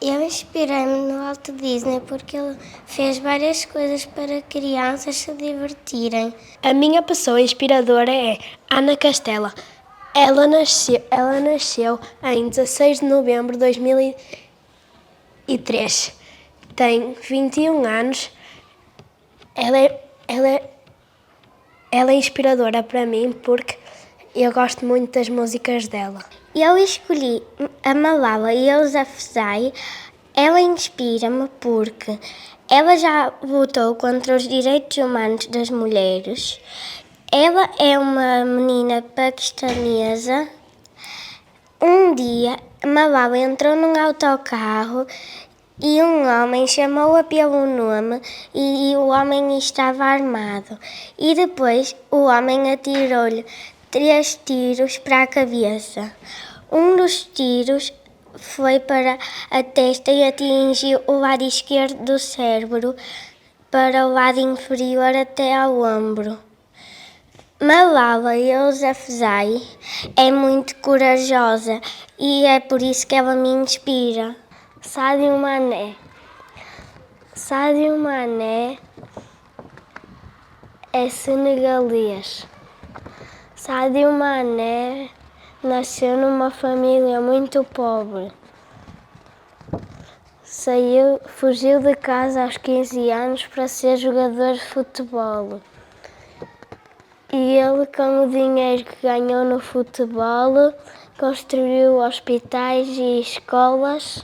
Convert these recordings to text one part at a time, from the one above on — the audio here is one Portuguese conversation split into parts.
Eu inspirei-me no Walt Disney porque ele fez várias coisas para crianças se divertirem. A minha pessoa inspiradora é Ana Castela. Ela nasceu em 16 de novembro de 2003. Tem 21 anos. Ela é inspiradora para mim porque eu gosto muito das músicas dela. Eu escolhi a Malala Yousafzai. Ela inspira-me porque ela já lutou contra os direitos humanos das mulheres. Ela é uma menina paquistanesa. Um dia, Malala entrou num autocarro e um homem chamou-a pelo nome e o homem estava armado. E depois o homem atirou-lhe 3 tiros para a cabeça. Um dos tiros foi para a testa e atingiu o lado esquerdo do cérebro, para o lado inferior até ao ombro. Malala Yousafzai é muito corajosa e é por isso que ela me inspira. Sadio Mané. Sadio Mané é senegalês. Sadio Mané nasceu numa família muito pobre. Fugiu de casa aos 15 anos para ser jogador de futebol. E ele, com o dinheiro que ganhou no futebol, construiu hospitais e escolas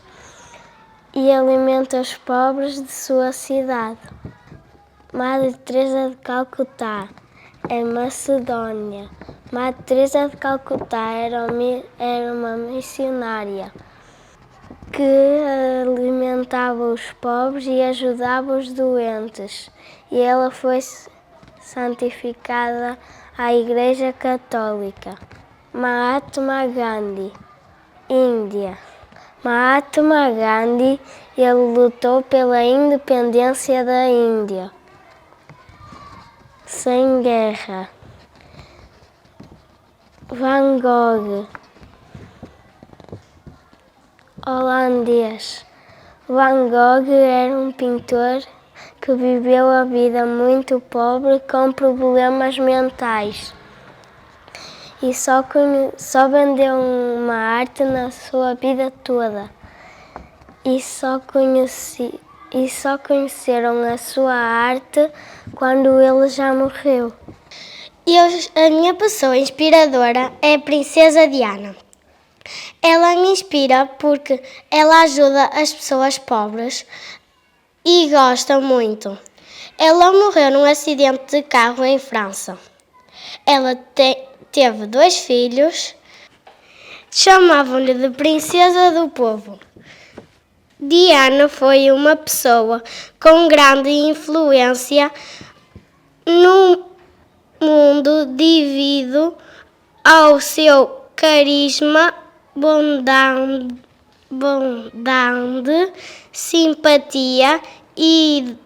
e alimenta os pobres de sua cidade. Madre Teresa de Calcutá é Macedónia. Madre Teresa de Calcutá era uma missionária que alimentava os pobres e ajudava os doentes. E ela foi santificada à Igreja Católica. Mahatma Gandhi, Índia. Mahatma Gandhi, ele lutou pela independência da Índia. Sem guerra. Van Gogh, holandês. Van Gogh era um pintor que viveu a vida muito pobre com problemas mentais e só vendeu uma arte na sua vida toda e só conheceram a sua arte quando ele já morreu. A minha pessoa inspiradora é a Princesa Diana. Ela me inspira porque ela ajuda as pessoas pobres e gosta muito. Ela morreu num acidente de carro em França. Ela teve 2 filhos, chamavam-lhe de Princesa do Povo. Diana foi uma pessoa com grande influência no mundo devido ao seu carisma, bondade, simpatia e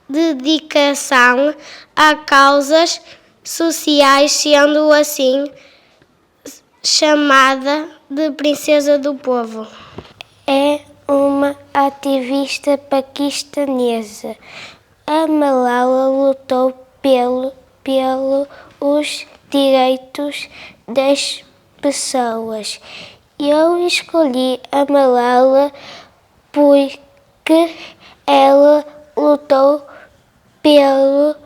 dedicação a causas sociais, sendo assim chamada de Princesa do Povo. É uma ativista paquistanesa. A Malala lutou pelos direitos das pessoas. Eu escolhi a Malala porque ela lutou pelos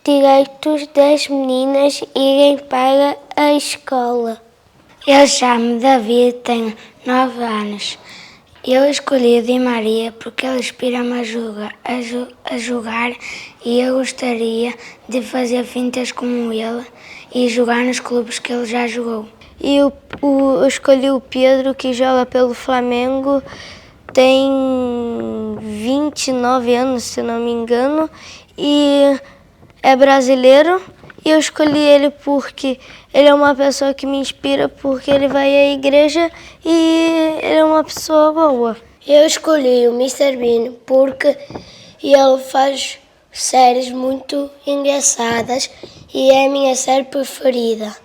direitos das meninas irem para a escola. Eu chamo-me David, tenho 9 anos. Eu escolhi o Di Maria porque ele inspira-me a jogar e eu gostaria de fazer fintas como ele e jogar nos clubes que ele já jogou. Eu escolhi o Pedro, que joga pelo Flamengo, tem 29 anos, se não me engano, e é brasileiro. Eu escolhi ele porque ele é uma pessoa que me inspira, porque ele vai à igreja e ele é uma pessoa boa. Eu escolhi o Mr. Bean porque ele faz séries muito engraçadas e é a minha série preferida.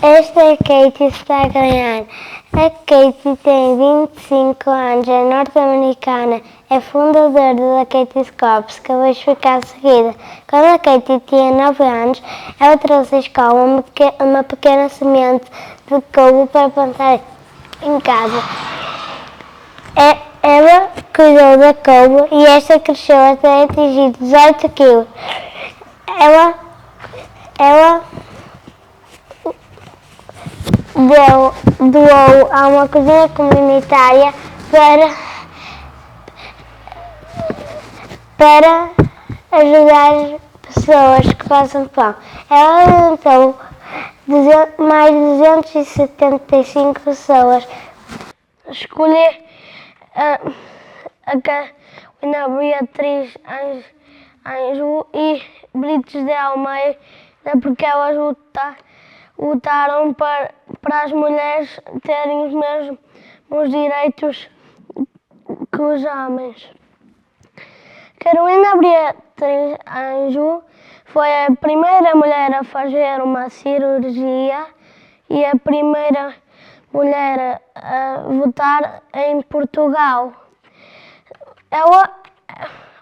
Esta é a Katie está a ganhar. A Katie tem 25 anos, é norte-americana, é fundadora da Katie Scopes, que eu vou explicar a seguida. Quando a Katie tinha 9 anos, ela trouxe à escola uma pequena semente de couve para plantar em casa. Ela cuidou da couve e esta cresceu até atingir 18 quilos. Ela doou a uma cozinha comunitária para ajudar pessoas que passam fome. Ela alimentou mais de 275 pessoas. Escolhi a Carolina Beatriz Anjo e Brites de Almeida porque elas lutaram para as mulheres terem os mesmos direitos que os homens. Carolina Beatriz Anjo foi a primeira mulher a fazer uma cirurgia e a primeira mulher a votar em Portugal.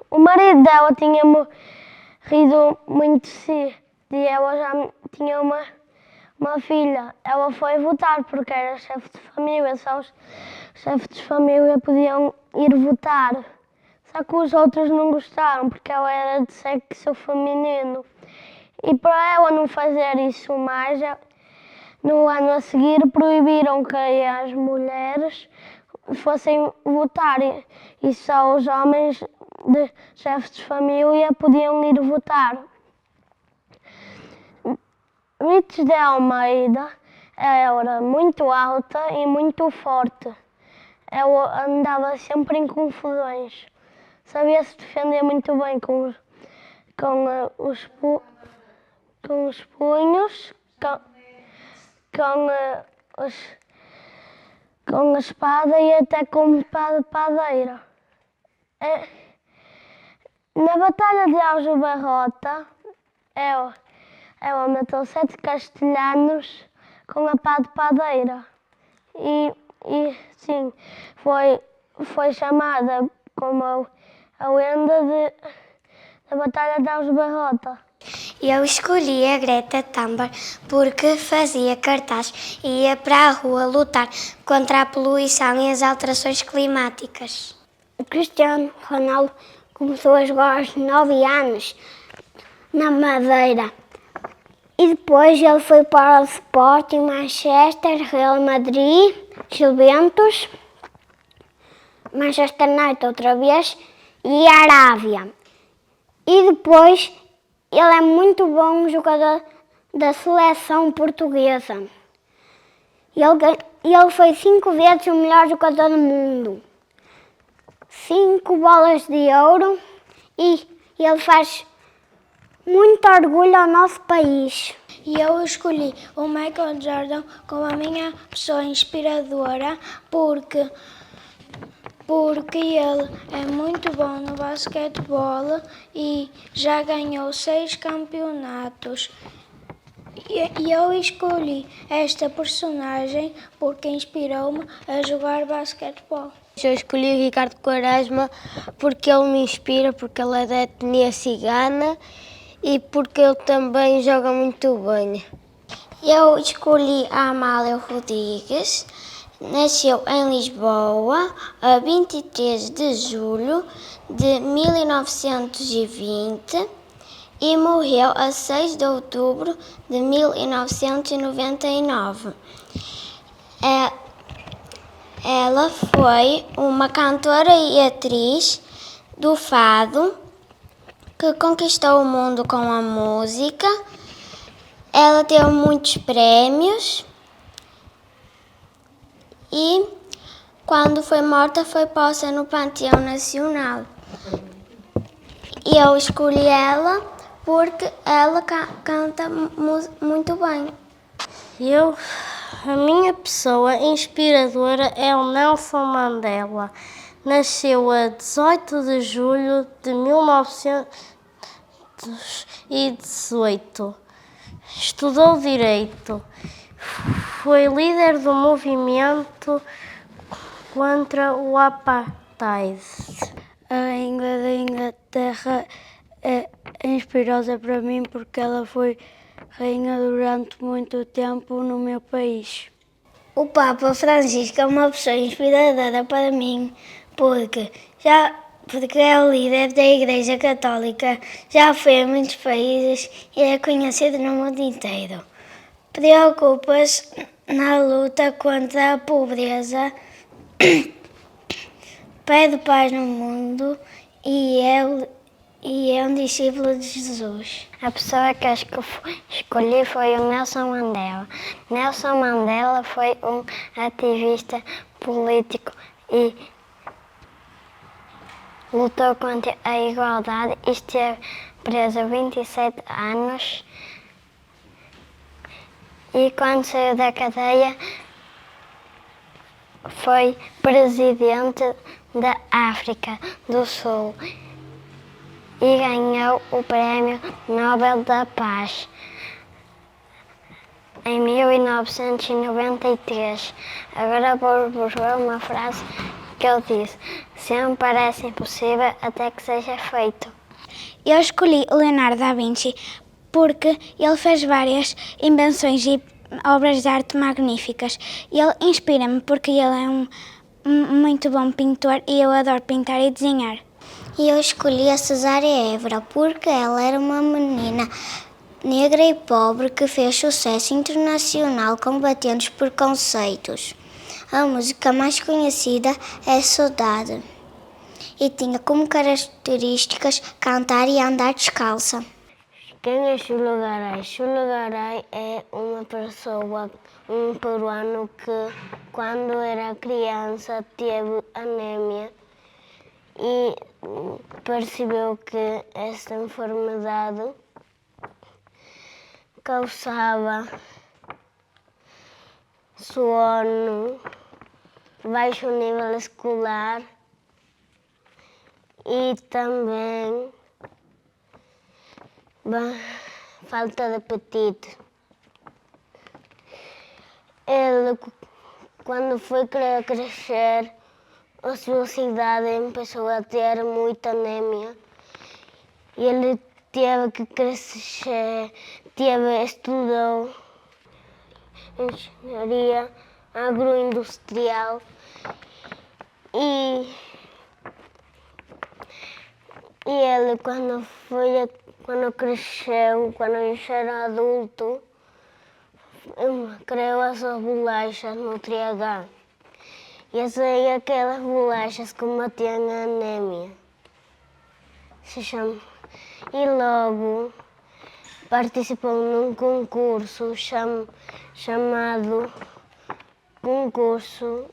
O marido dela tinha morrido muito cedo e ela já tinha uma filha. Ela foi votar porque era chefe de família, só os chefes de família podiam ir votar. Só que os outros não gostaram porque ela era de sexo feminino. E para ela não fazer isso mais, no ano a seguir proibiram que as mulheres fossem votar e só os homens de chefes de família podiam ir votar. Brites de Almeida era muito alta e muito forte. Ela andava sempre em confusões. Sabia se defender muito bem com os punhos, com a espada e até com padeira. Na Batalha de Aljubarrota, ela matou 7 castelhanos com a pá de padeira. E sim, foi chamada como a lenda da Batalha de Aljubarrota. Eu escolhi a Greta Thunberg porque fazia cartaz e ia para a rua lutar contra a poluição e as alterações climáticas. O Cristiano Ronaldo começou a jogar aos 9 anos na Madeira. E depois ele foi para o Sporting, Manchester, Real Madrid, Juventus, Manchester United outra vez e Arábia. E depois ele é muito bom jogador da seleção portuguesa. Ele foi 5 vezes o melhor jogador do mundo. 5 bolas de ouro e ele faz muito orgulho ao nosso país. E eu escolhi o Michael Jordan como a minha pessoa inspiradora porque ele é muito bom no basquetebol e já ganhou 6 campeonatos. E eu escolhi esta personagem porque inspirou-me a jogar basquetebol. Eu escolhi o Ricardo Quaresma porque ele me inspira, porque ele é da etnia cigana e porque ele também joga muito bem. Eu escolhi a Amália Rodrigues. Nasceu em Lisboa a 23 de julho de 1920 e morreu a 6 de outubro de 1999. Ela foi uma cantora e atriz do fado que conquistou o mundo com a música. Ela teve muitos prêmios e, quando foi morta, foi posta no Panteão Nacional. E eu escolhi ela porque ela canta muito bem. A minha pessoa inspiradora é o Nelson Mandela. Nasceu a 18 de julho de 1918. Estudou Direito. foi líder do movimento contra o apartheid. A Rainha da Inglaterra é inspirosa para mim porque ela foi rainha durante muito tempo no meu país. O Papa Francisco é uma pessoa inspiradora para mim porque é o líder da Igreja Católica, já foi a muitos países e é conhecido no mundo inteiro. Preocupa-se na luta contra a pobreza, pede paz no mundo e é um discípulo de Jesus. A pessoa que eu escolhi foi o Nelson Mandela. Nelson Mandela foi um ativista político e lutou contra a igualdade e esteve preso 27 anos. E quando saiu da cadeia, foi presidente da África do Sul e ganhou o Prémio Nobel da Paz em 1993. Agora vou-vos ler uma frase que ele disse: sempre parece impossível até que seja feito. Eu escolhi o Leonardo da Vinci porque ele fez várias invenções e obras de arte magníficas. Ele inspira-me porque ele é um muito bom pintor e eu adoro pintar e desenhar. E eu escolhi a Cesária Évora porque ela era uma menina negra e pobre que fez sucesso internacional combatendo os preconceitos. A música mais conhecida é Saudade e tinha como características cantar e andar descalça. Quem é Chulo Garay? Chulo Garay é uma pessoa, um peruano que quando era criança teve anemia e percebeu que esta enfermidade causava sono, baixo nível escolar e também falta de apetite. Ele, quando foi querer crescer, a sua cidade começou a ter muita anemia e ele teve que crescer, estudou engenharia agroindustrial e ele quando cresceu, quando já era adulto, criou as suas bolachas Nutri-H. E aquelas bolachas combatiam a anemia. E logo participou num concurso chamado Concurso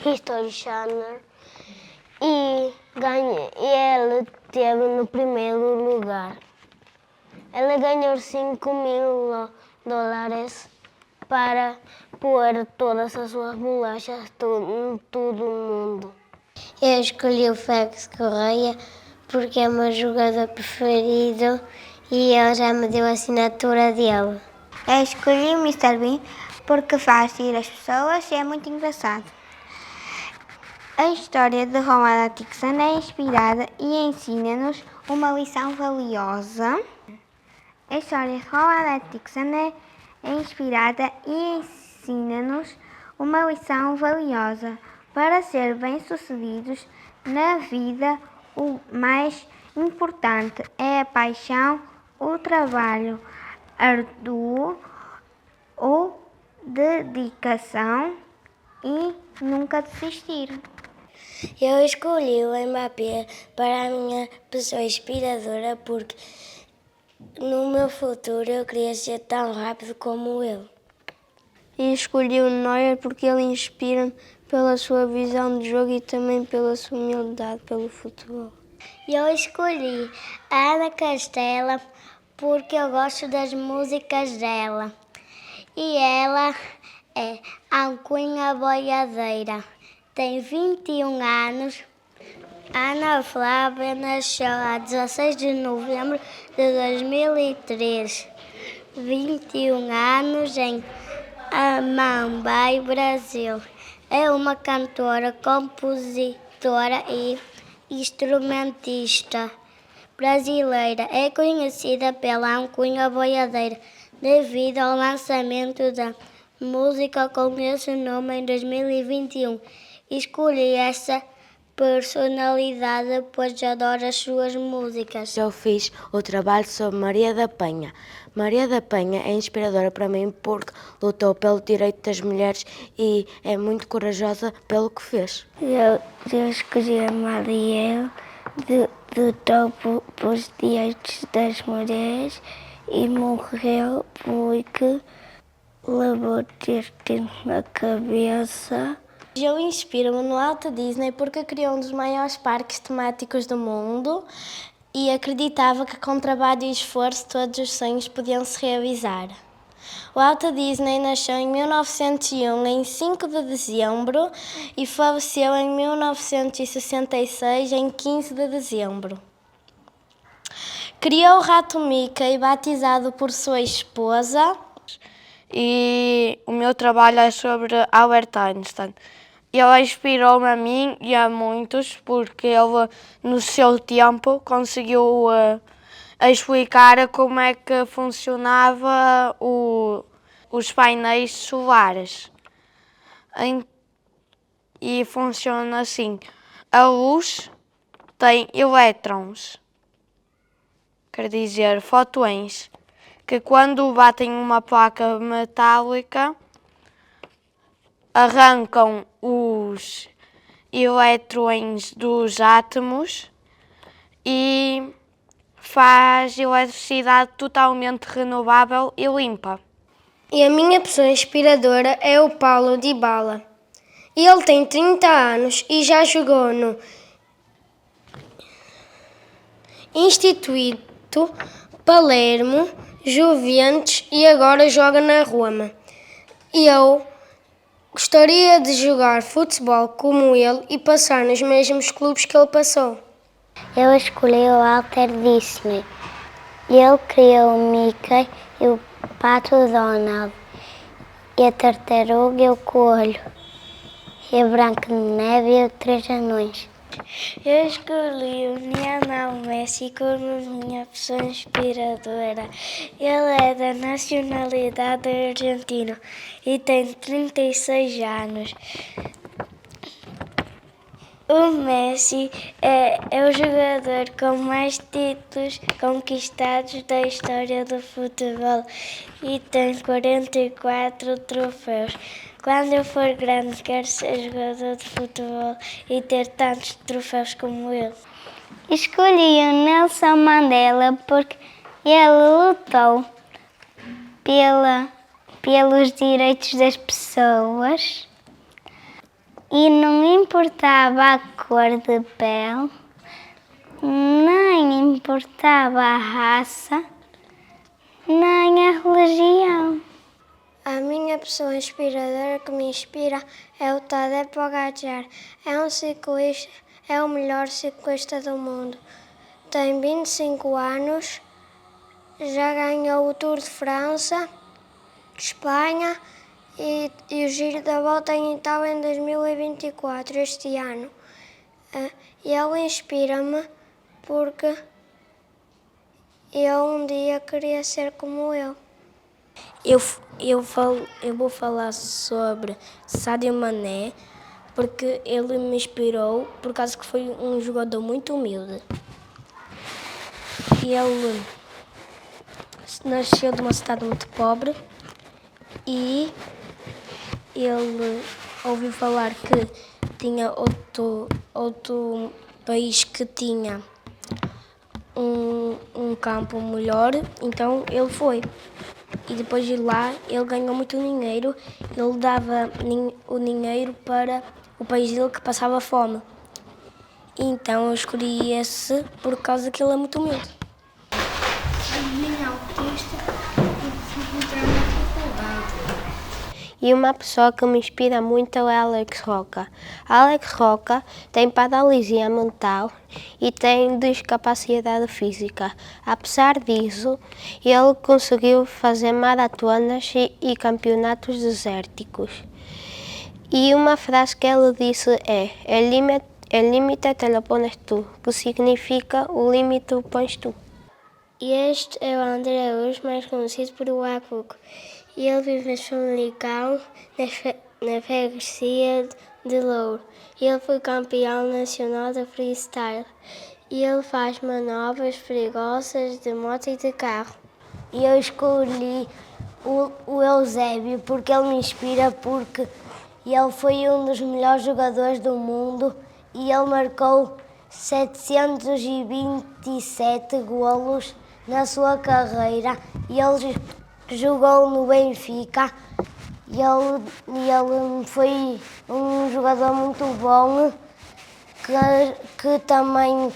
History Channel e ele esteve no primeiro lugar. Ele ganhou $5.000 para pôr todas as suas bolachas em todo o mundo. Eu escolhi o Félix Correia porque é o meu jogador preferido e ele já me deu a assinatura dele. Eu escolhi o Mr. Bean porque faz rir as pessoas e é muito engraçado. A história de Rowan Atkinson é inspirada e ensina-nos uma lição valiosa. A história de Rowan Atkinson é inspirada e ensina-nos uma lição valiosa. Para ser bem-sucedidos na vida, o mais importante é a paixão, o trabalho árduo, a dedicação e nunca desistir. Eu escolhi o Mbappé para a minha pessoa inspiradora porque no meu futuro eu queria ser tão rápido como ele. E escolhi o Neuer porque ele inspira-me pela sua visão de jogo e também pela sua humildade pelo futebol. Eu escolhi a Ana Castela porque eu gosto das músicas dela. E ela é Alcunha Boiadeira, tem 21 anos. Ana Flávia nasceu a 16 de novembro de 2003. 21 anos em Amambai, Brasil. É uma cantora, compositora e instrumentista brasileira. É conhecida pela alcunha boiadeira devido ao lançamento da música com esse nome em 2021. Escolhi essa personalidade pois adoro as suas músicas. Eu fiz o trabalho sobre Maria da Penha. Maria da Penha é inspiradora para mim porque lutou pelo direito das mulheres e é muito corajosa pelo que fez. Eu escolhi a Marielle, lutou pelos direitos das mulheres e morreu porque levou tiro na cabeça. Eu inspiro-me no Walt Disney porque criou um dos maiores parques temáticos do mundo e acreditava que com trabalho e esforço todos os sonhos podiam se realizar. O Walt Disney nasceu em 1901, em 5 de dezembro, e faleceu em 1966, em 15 de dezembro. Criou o rato Mickey, batizado por sua esposa. E o meu trabalho é sobre Albert Einstein. Ele inspirou-me a mim e a muitos porque ele, no seu tempo, conseguiu explicar como é que funcionava os painéis solares. E funciona assim: a luz tem elétrons, quer dizer, fotões, que quando batem uma placa metálica arrancam os elétrons dos átomos e faz eletricidade totalmente renovável e limpa. E a minha pessoa inspiradora é o Paulo Dybala. Ele tem 30 anos e já jogou no Instituto Palermo, Juventus e agora joga na Roma. Eu gostaria de jogar futebol como ele e passar nos mesmos clubes que ele passou. Eu escolhi o Walter Disney. Ele criou o Mickey e o Pato Donald, e a tartaruga e o coelho, e a Branca de Neve e os Três Anões. Eu escolhi o Lionel Messi como minha pessoa inspiradora. Ele é da nacionalidade argentina e tem 36 anos. O Messi é o jogador com mais títulos conquistados da história do futebol e tem 44 troféus. Quando eu for grande, quero ser jogador de futebol e ter tantos troféus como ele. Escolhi o Nelson Mandela porque ele lutou pelos direitos das pessoas e não importava a cor de pele, nem importava a raça, nem a religião. A minha pessoa inspiradora que me inspira é o Tadej Pogačar. É um ciclista, é o melhor ciclista do mundo. Tem 25 anos, já ganhou o Tour de França, Espanha e o Giro da Volta em Itália em 2024, este ano. E ele inspira-me porque eu um dia queria ser como ele. Eu vou falar sobre Sadio Mané, porque ele me inspirou, por causa que foi um jogador muito humilde. E ele nasceu de uma cidade muito pobre e ele ouviu falar que tinha outro país que tinha um campo melhor, então ele foi. E depois de lá ele ganhou muito dinheiro, ele dava o dinheiro para o país dele que passava fome. Então eu escolhi esse por causa que ele é muito humilde. E uma pessoa que me inspira muito é Alex Roca. Alex Roca tem paralisia mental e tem discapacidade física. Apesar disso, ele conseguiu fazer maratonas e campeonatos desérticos. E uma frase que ele disse é: el límite te lo pones tú, que significa o limite o pões tu. E este é o André Luz, mais conhecido por o Acuco. E ele vive em Famalicão, na freguesia de Louro. Ele foi campeão nacional de freestyle. E ele faz manobras perigosas de moto e de carro. E eu escolhi o Eusébio porque ele me inspira, porque ele foi um dos melhores jogadores do mundo e ele marcou 727 golos na sua carreira. E ele jogou no Benfica e ele foi um jogador muito bom que também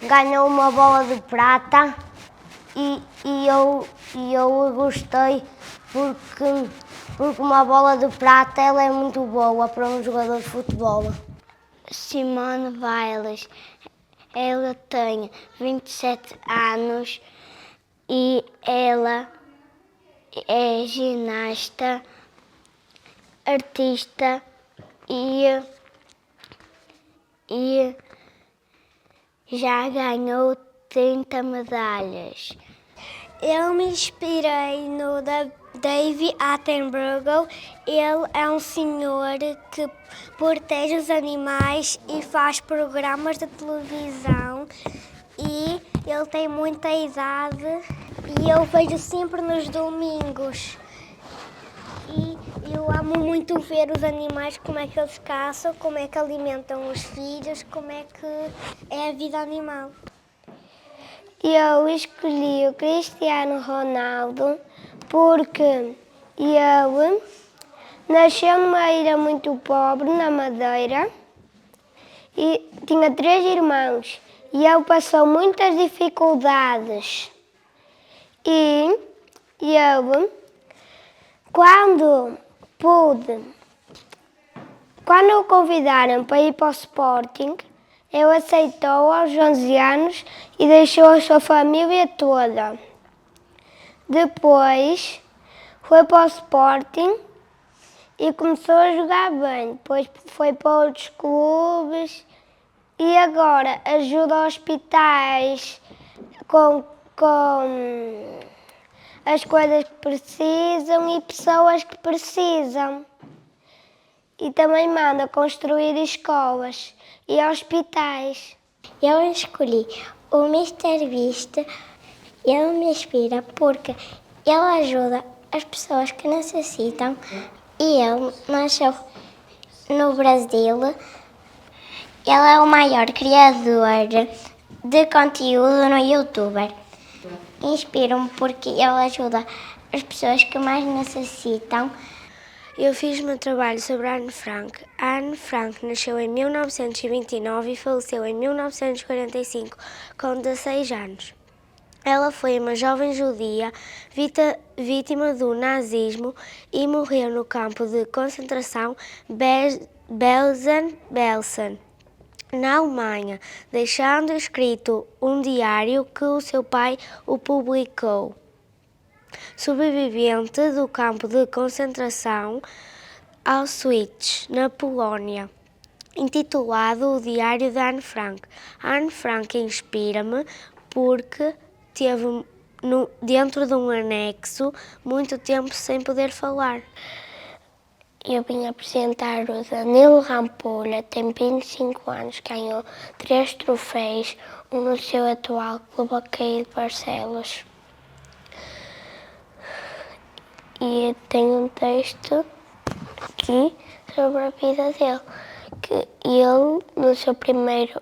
ganhou uma bola de prata e eu gostei porque uma bola de prata ela é muito boa para um jogador de futebol. Simone Biles, ela tem 27 anos e ela é ginasta, artista e já ganhou 30 medalhas. Eu me inspirei no David Attenborough. Ele é um senhor que protege os animais e faz programas de televisão. E ele tem muita idade e eu vejo sempre nos domingos. E eu amo muito ver os animais, como é que eles caçam, como é que alimentam os filhos, como é que é a vida animal. Eu escolhi o Cristiano Ronaldo porque ele nasceu numa ilha muito pobre, na Madeira, e tinha 3 irmãos. E ele passou muitas dificuldades. E ele, quando o convidaram para ir para o Sporting, ele aceitou aos 11 anos e deixou a sua família toda. Depois foi para o Sporting e começou a jogar bem. Depois foi para outros clubes e agora ajuda hospitais com as coisas que precisam e pessoas que precisam. E também manda construir escolas e hospitais. Eu escolhi o Mr. Beast. Ele me inspira porque ele ajuda as pessoas que necessitam e ele nasceu no Brasil. Ele é o maior criador de conteúdo no YouTube. Inspira-me porque ele ajuda as pessoas que mais necessitam. Eu fiz meu trabalho sobre a Anne Frank. A Anne Frank nasceu em 1929 e faleceu em 1945, com 16 anos. Ela foi uma jovem judia vítima do nazismo e morreu no campo de concentração Belsen, na Alemanha, deixando escrito um diário que o seu pai o publicou. Sobrevivente do campo de concentração Auschwitz, na Polónia, intitulado O Diário de Anne Frank. Anne Frank inspira-me porque teve dentro de um anexo muito tempo sem poder falar. Eu vim apresentar o Danilo Rampolha, tem 25 anos, ganhou 3 troféus, um no seu atual clube Hockey de Barcelos. E tem um texto aqui sobre a vida dele, que ele, no seu primeiro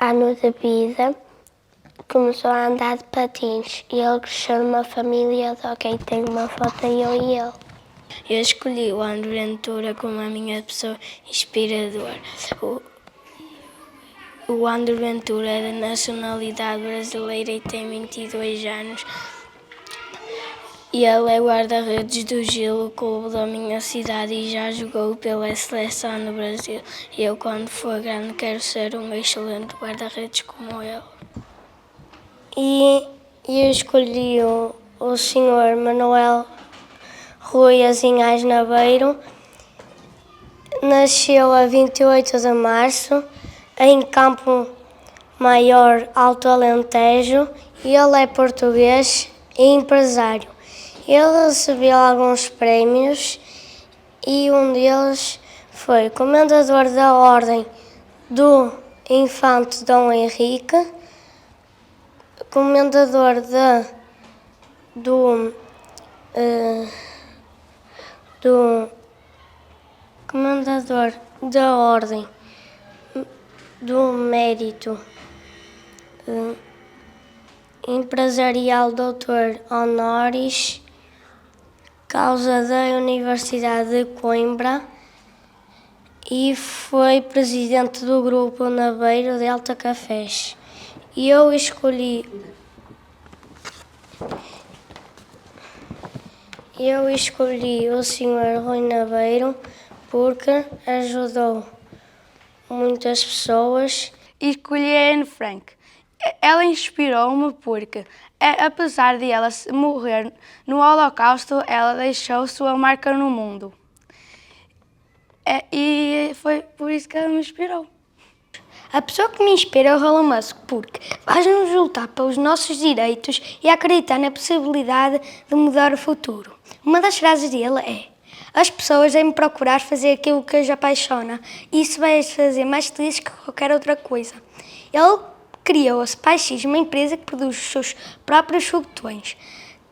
ano de vida, começou a andar de patins e ele cresceu numa família de hockey. Tem uma foto eu e ele. Eu escolhi o André Ventura como a minha pessoa inspiradora. O André Ventura é de nacionalidade brasileira e tem 22 anos. E ele é guarda-redes do Gil, o clube da minha cidade, e já jogou pela seleção no Brasil. E eu, quando for grande, quero ser um excelente guarda-redes como ele. E eu escolhi o Sr. Manuel Rui Azinhais Nabeiro. Nasceu a 28 de março em Campo Maior, Alto Alentejo, e ele é português e empresário. Ele recebeu alguns prémios e um deles foi Comendador da Ordem do Infante Dom Henrique, Comendador Comendador da Ordem do Mérito Empresarial Doutor Honoris Causa da Universidade de Coimbra e foi presidente do grupo Nabeiro Delta Cafés. E eu escolhi o Sr. Rui Nabeiro porque ajudou muitas pessoas. E escolhi a Anne Frank. Ela inspirou-me porque, apesar de ela morrer no Holocausto, ela deixou sua marca no mundo. E foi por isso que ela me inspirou. A pessoa que me inspira é o Elon Musk, porque faz-nos lutar pelos nossos direitos e acreditar na possibilidade de mudar o futuro. Uma das frases dele é: as pessoas devem procurar fazer aquilo que as apaixona e isso vai as fazer mais felizes que qualquer outra coisa. Ele criou a SpaceX, uma empresa que produz os seus próprios foguetões.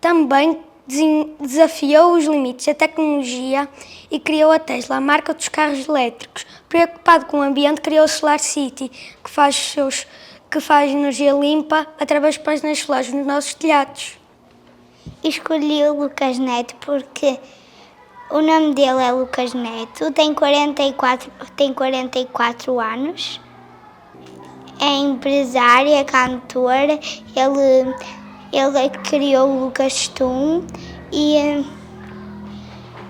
Também desafiou os limites da tecnologia e criou a Tesla, a marca dos carros elétricos. Preocupado com o ambiente, criou a Solar City, que faz energia limpa através de painéis solares nos nossos telhados. Escolhi o Lucas Neto porque o nome dele é Lucas Neto, tem 44 anos, é empresário, é cantor, ele criou o Lucas Stum e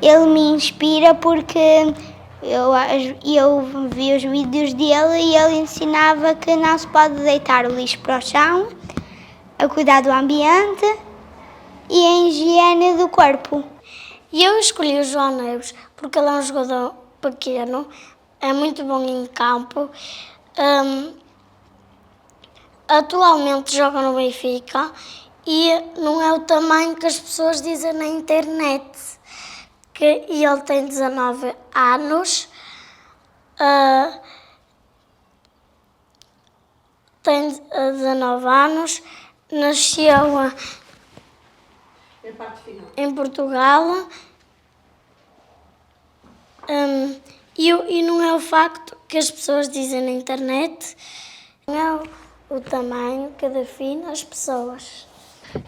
ele me inspira porque eu vi os vídeos dele e ele ensinava que não se pode deitar o lixo para o chão, a cuidar do ambiente e a higiene do corpo. E eu escolhi o João Neves porque ele é um jogador pequeno, é muito bom em campo, atualmente joga no Benfica e não é o tamanho que as pessoas dizem na internet. E ele tem 19 anos, nasceu em Portugal, e não é o facto que as pessoas dizem na internet, não é o tamanho que define as pessoas.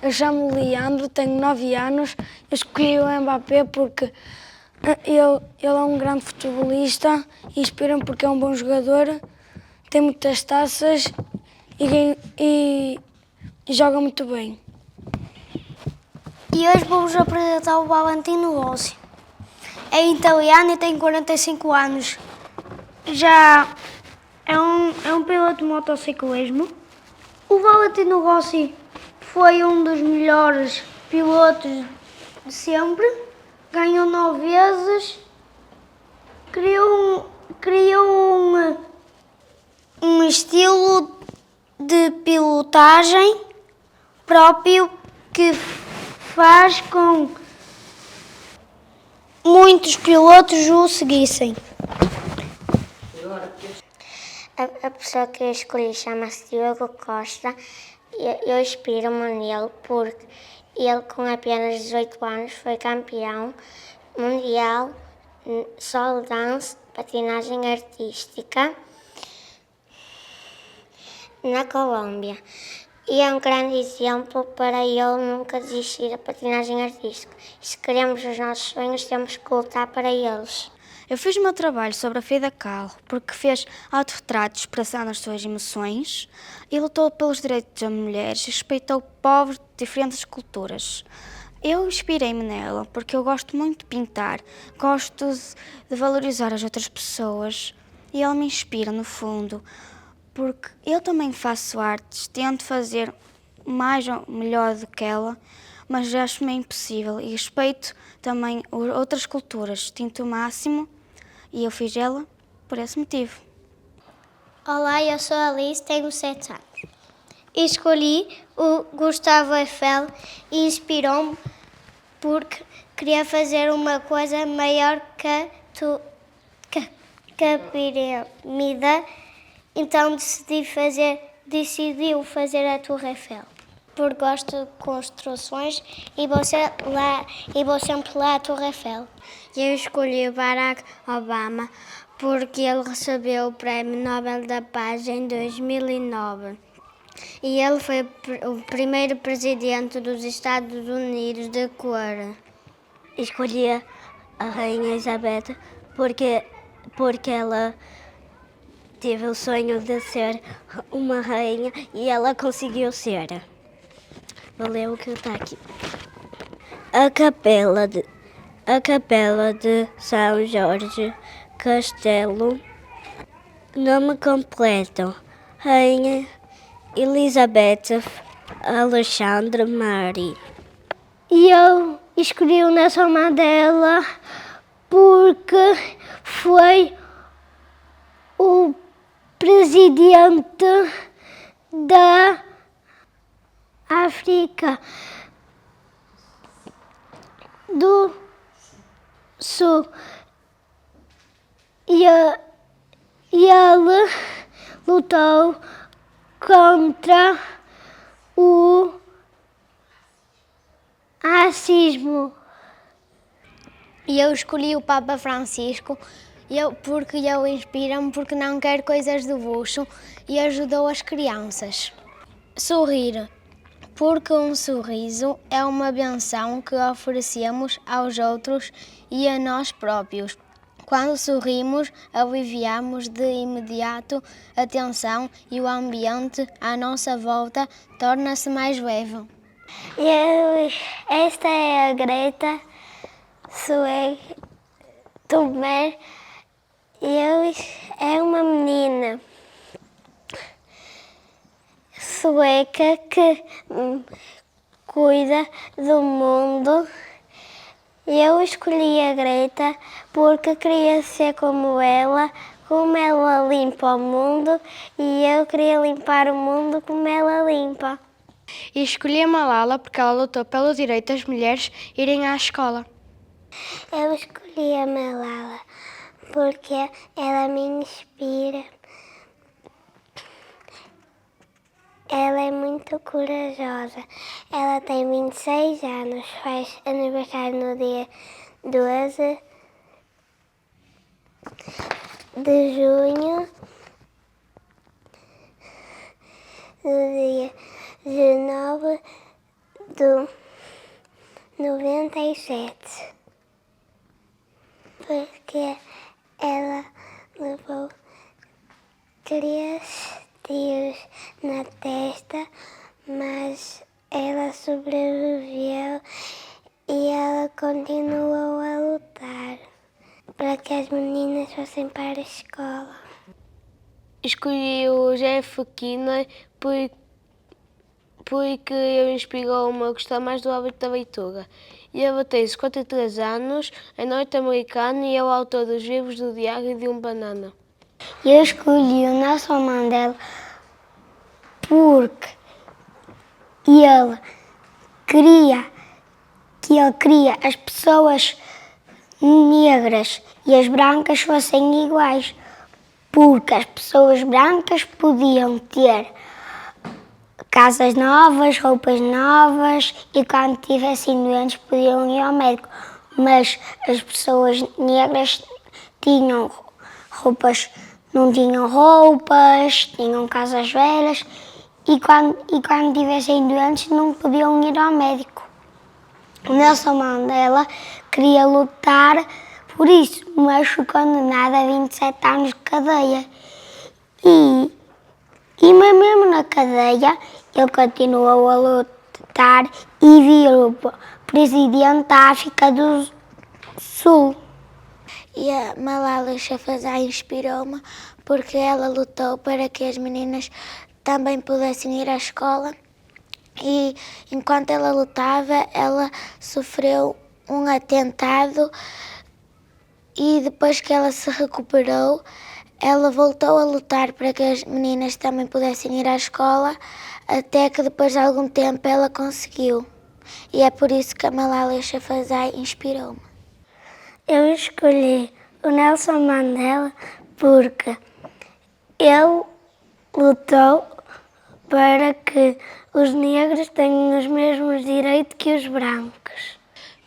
Eu chamo-me Leandro, tenho 9 anos, eu escolhi o Mbappé porque ele é um grande futebolista, inspira-me porque é um bom jogador, tem muitas taças e joga muito bem. E hoje vou-vos apresentar o Valentino Rossi. É italiano e tem 45 anos. Já é um piloto de motociclismo. O Valentino Rossi foi um dos melhores pilotos de sempre. Ganhou 9 vezes. Criou um estilo de pilotagem próprio que faz com muitos pilotos o seguissem. A pessoa que eu escolhi chama-se Diogo Costa e eu inspiro-me nele porque ele, com apenas 18 anos, foi campeão mundial solo dance, patinagem artística na Colômbia. E é um grande exemplo para ele nunca desistir da patinagem artística. E se queremos os nossos sonhos, temos que lutar para eles. Eu fiz o meu trabalho sobre a Frida Kahlo porque fez autorretratos expressando as suas emoções e lutou pelos direitos das mulheres e respeitou povos de diferentes culturas. Eu inspirei-me nela porque eu gosto muito de pintar, gosto de valorizar as outras pessoas e ela me inspira, no fundo, porque eu também faço artes, tento fazer mais ou melhor do que ela, mas acho-me impossível e respeito também outras culturas, tento o máximo e eu fiz ela por esse motivo. Olá, eu sou a Alice, tenho 7 anos. Escolhi o Gustavo Eiffel e inspirou-me porque queria fazer uma coisa maior que a pirâmide, então decidiu fazer a Torre Eiffel. Porque gosto de construções e vou sempre lá à Torre Eiffel. Eu escolhi Barack Obama porque ele recebeu o Prémio Nobel da Paz em 2009. E ele foi o primeiro presidente dos Estados Unidos de cor. Escolhi a Rainha Elizabeth porque ela teve o sonho de ser uma rainha e ela conseguiu ser. Vou ler o que está aqui. A Capela de São Jorge Castelo. Nome completo: Rainha Elizabeth Alexandre Mary. E eu escolhi o Nelson Mandela porque foi o presidente da África do Sul. E ele lutou contra o racismo. E eu escolhi o Papa Francisco porque ele inspira-me, porque não quer coisas de luxo e ajudou as crianças. Sorrir, porque um sorriso é uma benção que oferecemos aos outros e a nós próprios. Quando sorrimos, aliviamos de imediato a tensão e o ambiente à nossa volta torna-se mais leve. Esta é a Greta Thunberg. É uma menina sueca que cuida do mundo. Eu escolhi a Greta porque queria ser como ela limpa o mundo, e eu queria limpar o mundo como ela limpa. E escolhi a Malala porque ela lutou pelo direito das mulheres irem à escola. Eu escolhi a Malala porque ela me inspira. Ela é muito corajosa. Ela tem 26 anos, faz aniversário no dia 12 de junho, no dia 19 de 97. Porque ela levou 3 tiros na testa, mas ela sobreviveu e ela continuou a lutar para que as meninas fossem para a escola. Escolhi o Jeff Kinney porque ele inspirou-me a gostar mais do hábito da leitura. Ele tem 53 anos, é norte-americano e é o autor dos livros do Diário de um Banana. Eu escolhi o Nelson Mandela porque ele queria as pessoas negras e as brancas fossem iguais, porque as pessoas brancas podiam ter casas novas, roupas novas e quando estivessem doentes podiam ir ao médico, mas as pessoas negras tinham roupas, não tinham roupas, tinham casas velhas e quando estivessem doentes não podiam ir ao médico. Nelson Mandela queria lutar por isso, mas foi condenado a 27 anos de cadeia. E mesmo na cadeia, ele continuou a lutar e virou presidente da África do Sul. E a Malala Yousafzai inspirou-me porque ela lutou para que as meninas também pudessem ir à escola e enquanto ela lutava, ela sofreu um atentado e depois que ela se recuperou, ela voltou a lutar para que as meninas também pudessem ir à escola, até que depois de algum tempo ela conseguiu. E é por isso que a Malala Yousafzai inspirou-me. Eu escolhi o Nelson Mandela porque ele lutou para que os negros tenham os mesmos direitos que os brancos.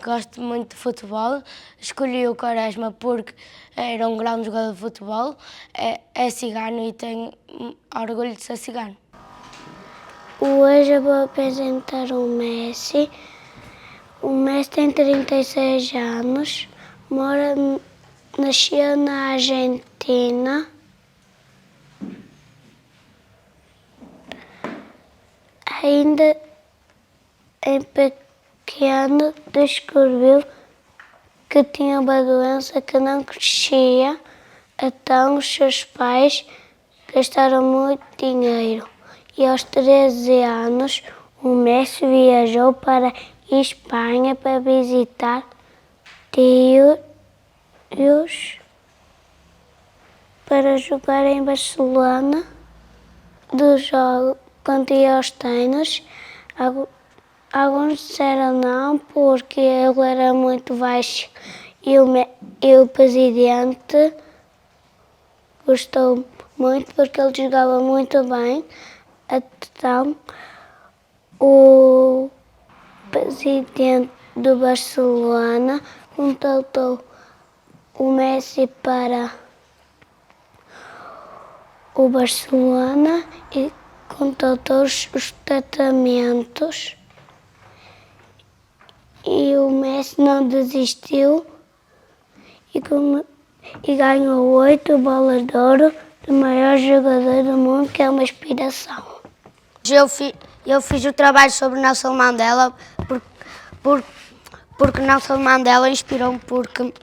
Gosto muito de futebol, escolhi o Quaresma porque era um grande jogador de futebol, é cigano e tenho orgulho de ser cigano. Hoje eu vou apresentar o Messi. O Messi tem 36 anos, nasceu na Argentina. Ainda em pequeno descobriu que tinha uma doença que não crescia, então os seus pais gastaram muito dinheiro. E aos 13 anos o Messi viajou para a Espanha para visitar tios para jogar em Barcelona do jogo contra os treinos. Alguns disseram não porque ele era muito baixo e o presidente gostou muito porque ele jogava muito bem. Então o presidente do Barcelona contratou o Messi para o Barcelona e contratou os tratamentos. E o Messi não desistiu e ganhou 8 bolas de ouro do maior jogador do mundo, que é uma inspiração. Eu fiz o trabalho sobre Nelson Mandela porque Nelson Mandela inspirou-me porque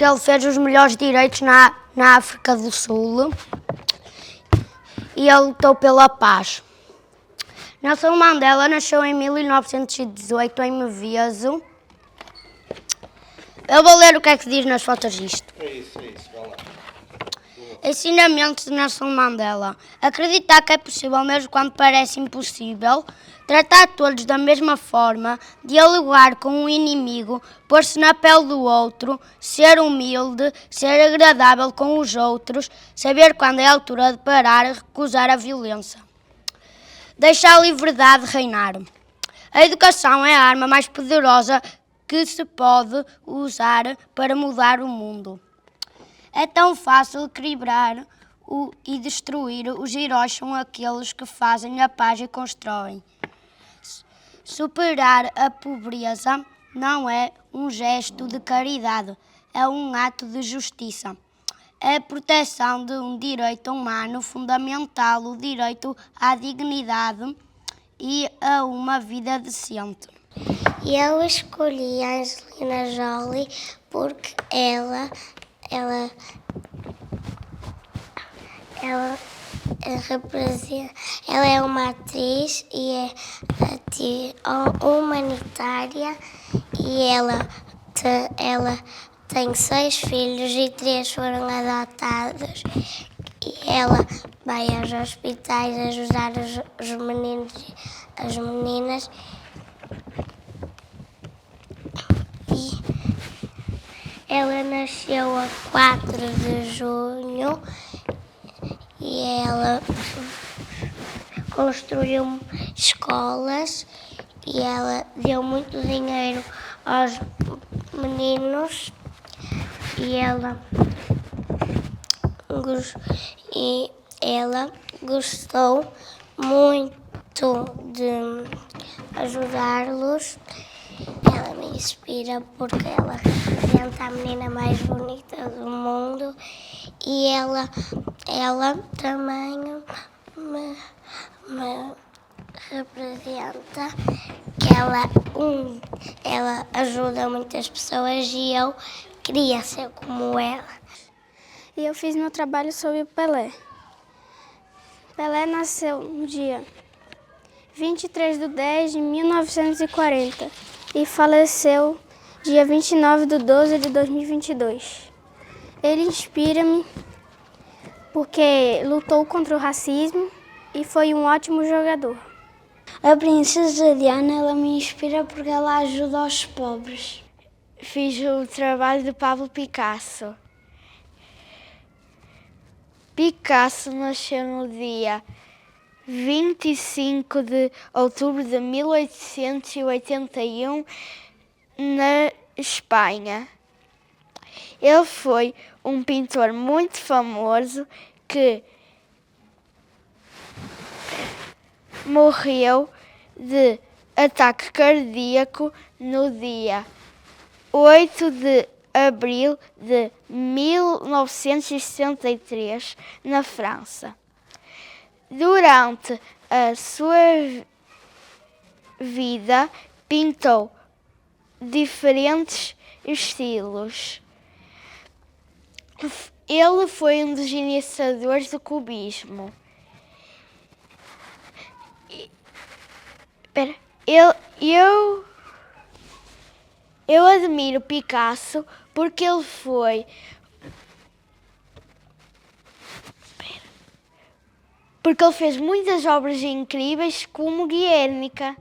ele fez os melhores direitos na África do Sul e ele lutou pela paz. Nelson Mandela nasceu em 1918 em Mvezo. Eu vou ler o que é que diz nas fotos disto. É isso, vai lá. Ensinamentos de Nelson Mandela. Acreditar que é possível mesmo quando parece impossível. Tratar todos da mesma forma. Dialogar com o inimigo. Pôr-se na pele do outro. Ser humilde. Ser agradável com os outros. Saber quando é a altura de parar e recusar a violência. Deixar a liberdade reinar. A educação é a arma mais poderosa que se pode usar para mudar o mundo. É tão fácil equilibrar e destruir. Os heróis são aqueles que fazem a paz e constroem. Superar a pobreza não é um gesto de caridade, é um ato de justiça. É a proteção de um direito humano fundamental, o direito à dignidade e a uma vida decente. Eu escolhi a Angelina Jolie porque ela representa, ela é uma atriz e é humanitária e ela tem 6 filhos e 3 foram adotados e ela vai aos hospitais ajudar os meninos e as meninas. Ela nasceu a 4 de junho e ela construiu escolas e ela deu muito dinheiro aos meninos e ela gostou muito de ajudá-los. Ela me inspira porque ela representa a menina mais bonita do mundo e ela também me representa ela ajuda muitas pessoas e eu queria ser como ela. E eu fiz meu trabalho sobre o Pelé. Pelé nasceu no dia 23/10/1940 e faleceu dia 29/12/2022. Ele inspira-me porque lutou contra o racismo e foi um ótimo jogador. A princesa Diana, ela me inspira porque ela ajuda os pobres. Fiz o trabalho de Pablo Picasso. Picasso nasceu no dia 25 de outubro de 1881 na Espanha. Ele foi um pintor muito famoso que morreu de ataque cardíaco no dia 8 de abril de 1963, na França. Durante a sua vida, pintou diferentes estilos. Ele foi um dos iniciadores do cubismo. Eu admiro Picasso porque ele fez muitas obras incríveis como Guernica.